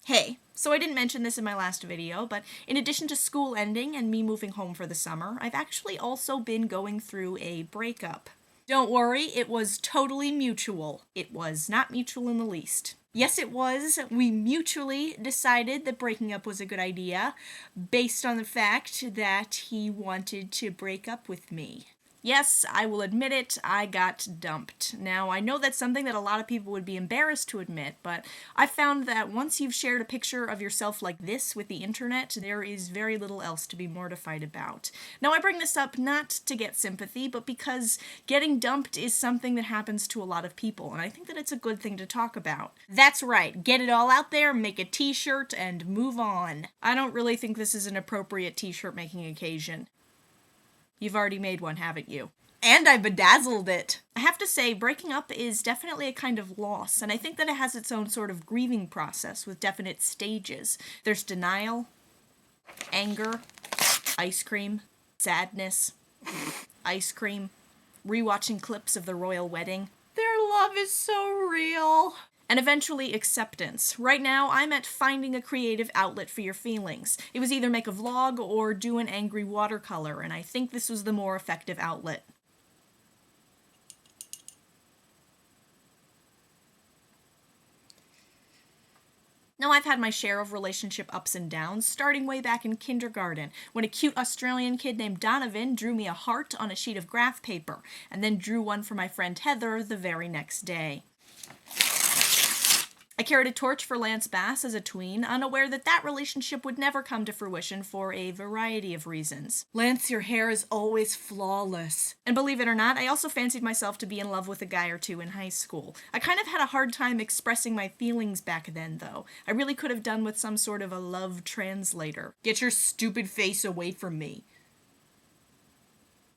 Hey, so I didn't mention this in my last video, but in addition to school ending and me moving home for the summer, I've actually also been going through a breakup. Don't worry, it was totally mutual. It was not mutual in the least. Yes, it was. We mutually decided that breaking up was a good idea, based on the fact that he wanted to break up with me. Yes, I will admit it, I got dumped. Now, I know that's something that a lot of people would be embarrassed to admit, but I found that once you've shared a picture of yourself like this with the internet, there is very little else to be mortified about. Now, I bring this up not to get sympathy, but because getting dumped is something that happens to a lot of people, and I think that it's a good thing to talk about. That's right, get it all out there, make a t-shirt, and move on. I don't really think this is an appropriate t-shirt making occasion. You've already made one, haven't you? And I bedazzled it! I have to say, breaking up is definitely a kind of loss, and I think that it has its own sort of grieving process with definite stages. There's denial, anger, ice cream, sadness, ice cream, rewatching clips of the royal wedding. Their love is so real! And eventually acceptance. Right now, I'm at finding a creative outlet for your feelings. It was either make a vlog or do an angry watercolor, and I think this was the more effective outlet. Now, I've had my share of relationship ups and downs, starting way back in kindergarten, when a cute Australian kid named Donovan drew me a heart on a sheet of graph paper, and then drew one for my friend Heather the very next day. I carried a torch for Lance Bass as a tween, unaware that that relationship would never come to fruition for a variety of reasons. Lance, your hair is always flawless. And believe it or not, I also fancied myself to be in love with a guy or two in high school. I kind of had a hard time expressing my feelings back then, though. I really could have done with some sort of a love translator. Get your stupid face away from me.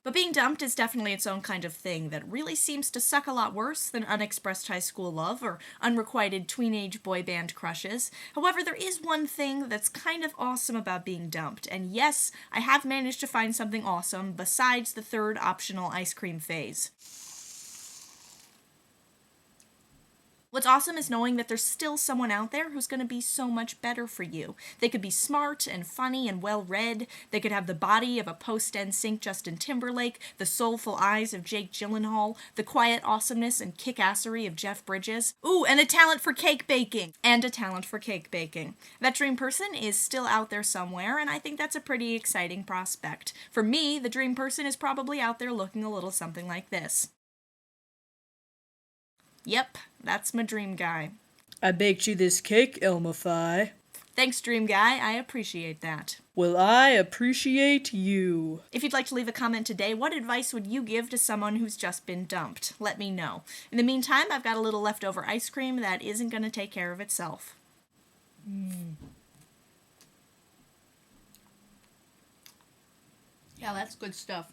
But being dumped is definitely its own kind of thing that really seems to suck a lot worse than unexpressed high school love or unrequited tweenage boy band crushes. However, there is one thing that's kind of awesome about being dumped, and yes, I have managed to find something awesome besides the third optional ice cream phase. What's awesome is knowing that there's still someone out there who's going to be so much better for you. They could be smart and funny and well-read. They could have the body of a post-NSYNC Justin Timberlake, the soulful eyes of Jake Gyllenhaal, the quiet awesomeness and kick-assery of Jeff Bridges. Ooh, and a talent for cake baking! That dream person is still out there somewhere, and I think that's a pretty exciting prospect. For me, the dream person is probably out there looking a little something like this. Yep, that's my dream guy. I baked you this cake, Elma Phi. Thanks, dream guy. I appreciate that. Well, I appreciate you. If you'd like to leave a comment today, what advice would you give to someone who's just been dumped? Let me know. In the meantime, I've got a little leftover ice cream that isn't going to take care of itself. Yeah, that's good stuff.